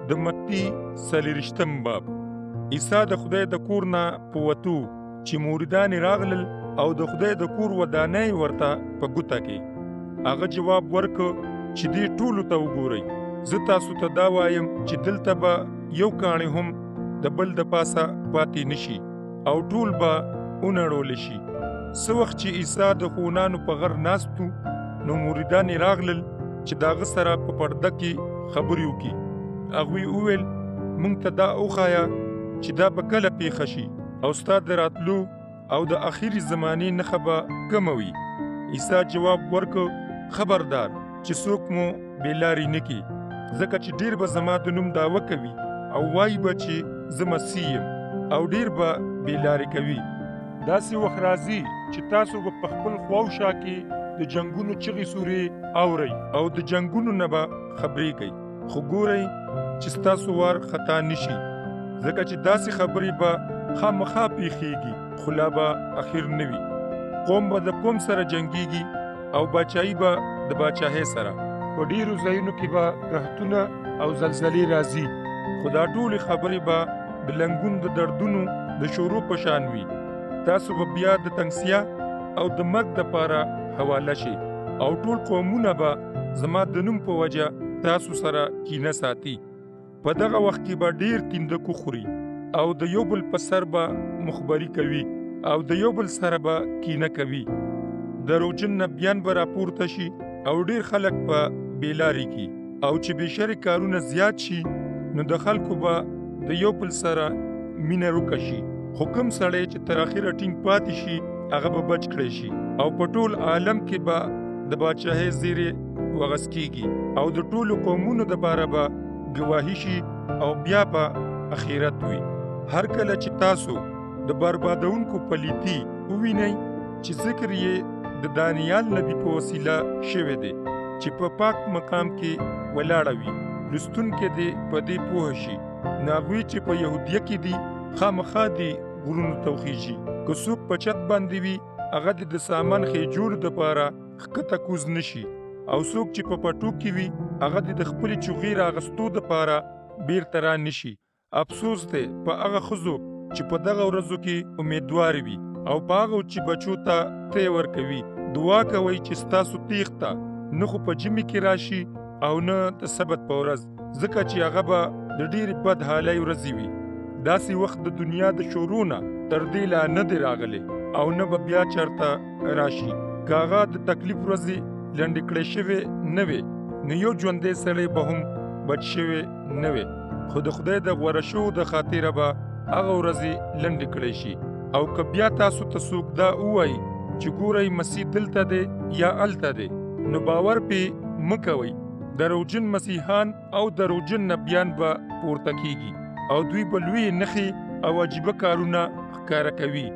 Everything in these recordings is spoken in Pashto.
د متی 40 باب. عیسی د خدای د کور نه په وتو چې موریدان راغلل او د خدای د کور ودانۍ ورته په ګوته کې. هغه جواب ورکړ چې دې ټولو ته وګورئ. زه تاسو ته دا وایم چې دلته به یو کاڼی هم د بل د پاسه پاتې نشي او ټول به ونړول شي. څه وخت چې عیسی د خونانو په غر ناست و، نو موریدان راغلل چې د هغه سره په پرده کې خبرې وکړي. هغوی وویل موږ ته دا وښایه چې دا به کله پیښه شي او ستا د راتلو او د اخري زمانې نښه به کومه وي. عیسی جواب ورکړ خبردار چې څوک مو بېلارې نه کړي، ځکه چې ډېر به زما د نوم دعوه کوي او وایي به چې زه مسیح یم او ډېر به بېلارې کوي. داسې وخت راځي چې تاسو به په خپل خواوشا کې د جنګونو چغې سورې اورئ او د جنګونو نه به خبرېږئ. خو ګورئ چې ستاسو وار خطا نشي، ځکه چې داسې خبرې به خامخا پیښیږي خو لا به اخر نه وي. قوم به د قوم سره جنګیږي او باچایي به د باچاهۍ سره. په ډېرو ځایونو کې به قحطونه او زلزلې راځي، خو دا ټولې خبرې به د لنګون د دردونو د شروع په شان وي. تاسو به بیا د تنګسیا او د مرګ دپاره حواله شي او ټول قومونه به زما د نوم په وجه تاسو سره کینه ساتي. په دغه وخت کې به ډېر تیندکو خوري او د یو بل په سر به مخبري کوي او د یو بل سره به کینه کوي. دروغجن نبیان به راپورته شي او ډېر خلک به بېلارې کړي او چې بېشرې کارونه زیات شي نو د خلکو به د یو بل سره مینه روکه شي. خو کوم سړی چې تر اخره ټینګ پاتې شي هغه به بچ کړی شي او په ټول عالم کې به د باچاهۍ زیرې وغځکېږي او د ټولو قومونو دپاره به ګواهي شي او بیا به اخرت وي. هر کله چې تاسو د بربادونکو پلیتي ووینئ چې ذکر یې د دانیال نبی په وسیله شوی دی چې په پاک مقام کې ولاړه وي، لوستونکی دې په دې پوه شي. نو هغوی چې په یهودیه کې دي خامخا دې غرونو ته وخیژي. که څوک په چت باندې وي هغه دې د سامان خېجولو دپاره ښکته کوز نه شي، او څوک چې په پټو کې وي هغه دې د خپلې چوغې راغستو دپاره بیرته را نه شي. افسوس دی په هغه ښځو چې په دغه ورځو کې امیدوارې وي او په هغو چې بچو ته تی ورکوي. دعا کوئ چې ستاسو تیښته نه خو په ژمي کې راشي او نه د سبت په ورځ، ځکه چې هغه به د ډېرې بد حالۍ ورځې وي. داسې وخت د دنیا د شروع نه تر دې لا نه دی راغلی او نه به بیا چېرته راشي. که هغه د تکلیف ورځې لنډې کړې شوې نه وې نو یو ژوندی سړی به هم بچ شوی نه وې. خو د خدای د غوره شوو د خاطره به هغه ورځې لنډې کړی شي. او که بیا تاسو ته څوک دا ووایي چې ګورئ مسیح دلته دی یا هلته دی، نو باور پې مه کوئ. دروغجن مسیحان او دروغجن نبیان به پورته کیږي او دوی به لویې نښې او عجیبه کارونه ښکاره کوي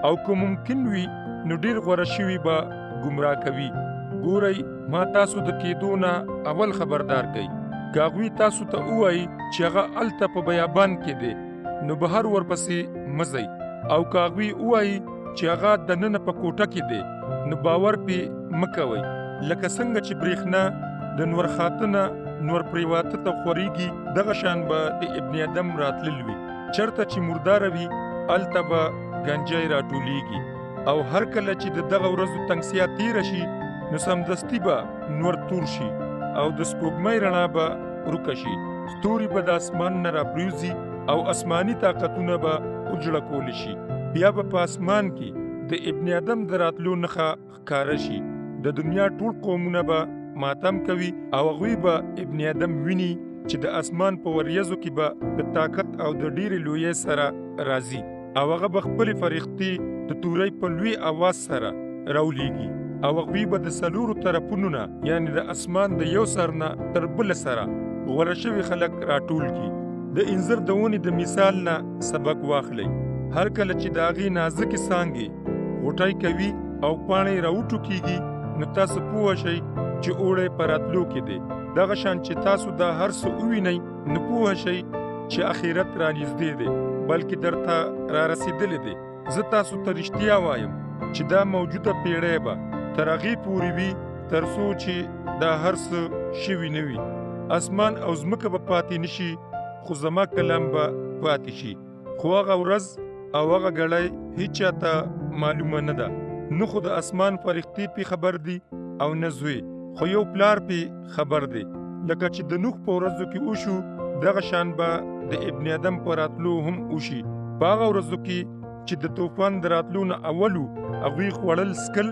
او که ممکن وي نو ډېر غوره شوي به ګمراه کوي. ګورئ ما تاسو د کېدو نه اول خبردار کوي. که هغوی تاسو ته ووایي چې هغه هلته په بیابان کې دی نو بهر ورپسې مه ځئ، او که هغوی ووایي چې هغه دننه په کوټه کې دی نو باور پې مه کوئ. لکه څنګه چې برېښنا د نور خاته نور پریواته ته خورېږي دغه شان به د ابن ادم راتلل وي. چېرته چې مرداره وي هلته به ګنجی راټولیږي او هر کله چې د دغه ورځو تنګسیا تېره شي نو سمدستي به نور تور شي او د سپوږمۍ رڼا به ورکه شي. ستوري به د اسمان نه راپریوځي او اسماني طاقتونه به اجړه کولی شي. بیا به په اسمان کې د ابن ادم د راتلو نښه ښکاره شي. د دنیا ټول قومونه به ماتم کوي او هغوی به ابن ادم ویني چې د اسمان په وریځو کې به د طاقت او د ډېرې لویۍ سره راځي او هغه به خپلې فرښتې د تورۍ په لوی اواز سره راولیږي او هغوی به د څلورو طرفونو نه یعنې د اسمان د یو سر نه تر بله سره غوره شوي خلک راټول کړي. د انځر د ونې د مثال نه سبق واخلئ. هر کله چې د هغې نازکې څانګې غوټۍ کوي او پاڼې راوټوکېږي نو تاسو پوه شئ چې اوړی په راتلو کې دی. دغه شان چې تاسو دا هر څه ووینئ نو پوه شئ چې آخرت رانږدې دی بلکې درته را رسېدلی دی. زه تاسو ته رښتیا وایم چې دا موجوده پیړۍ به تر هغې پورې وي تر څو چې دا هر څه شوي نه وي. اسمان او ځمکه به پاتې نشي خو زما کلام به پاتې شي. خو هغه ورځ او هغه ګړی هیچا ته معلومه نه ده، نه خو د اسمان فرښتې پې خبر دي او نه زوی، خو یو پلار پې خبر دی. لکه چې د نوح په ورځو کې وشو دغه شان به د ابن ادم په راتلو هم وشي. په هغه ورځو کې چې د طوفان د راتلو نه اولو هغوی خوړل سکل،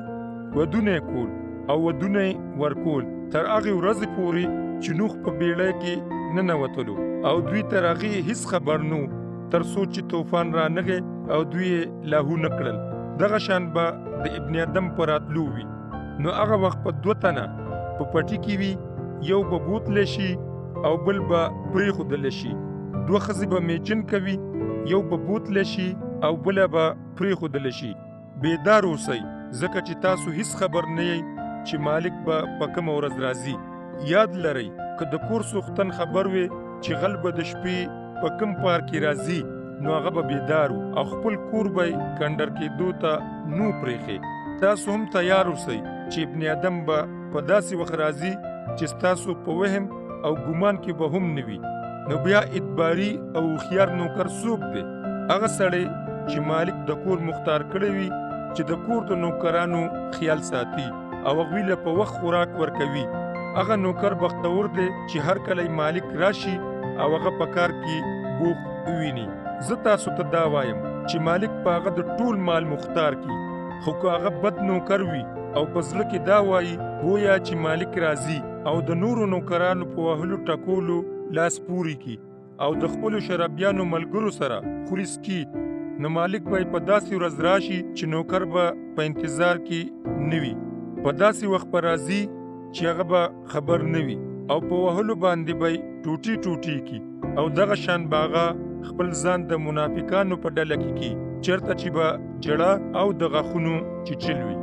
ودونه یې کول او ودونه یې ورکول تر هغې ورځې پورې چې نوح په بیړۍ کې ننوتلو او دوی تر هغې هیڅ خبر نه و تر څو چې طوفان رانغی او دوی یې لاهو نه کړل. دغه شان به د ابن ادم په راتلو وي. نو هغه وخت په 2 تنه په پټي کې وي، یو به بوتلی شي او بل به پرېښودلی شي. 2 ښځې به میچن کوي، یو به بوتلی شي او بله به پرېښودلی شي. بیدار اوسئ، ځکه چې تاسو هیڅ خبر نه یئ چې مالک به په کومه ورځ راځي. یاد لرئ که د کور سوختن خبر وي چې غل به د شپې په کوم پار کې راځي، نو هغه به بیدار او خپل کور به یې کنډر کېدو ته نو پرېښې. تاسو هم تیار اوسئ چې ابن ادم به په داسې وخت راځي چې ستاسو په وهم او ګمان کې به هم نه وي. نو بیا اعتباري او هوښیار نوکر څوک دی؟ هغه سړی چې مالک د کور مختار کړی وي، چې د کور د نوکرانو خیال ساتي او هغوی له په وخت خوراک ورکوي. هغه نوکر بختور دی چې هر کله مالک راشي او هغه په کار کې بوخت وویني. زه تاسو ته دا وایم چې مالک په هغه د ټول مال مختار کی. خو که هغه بد نوکر وي او په زړه کې دا وایي گویا چې مالک راځي او د نورو نوکرانو په وهلو ټکولو لاس پوري کی او د خپلو شرابیانو ملګرو سره خوري څکي، نو مالک به په داسې ورځ راشي چې نوکر به په انتظار کې نه وي. په داسې وخت به راځي چې هغه به خبر نه وي او په وهلو باندې به ټوټي ټوټي کی او دغه شان به هغه خپل ځان د منافقانو په ډله کې کی، چېرته چې به جړه او د غاښونو چیچل وي.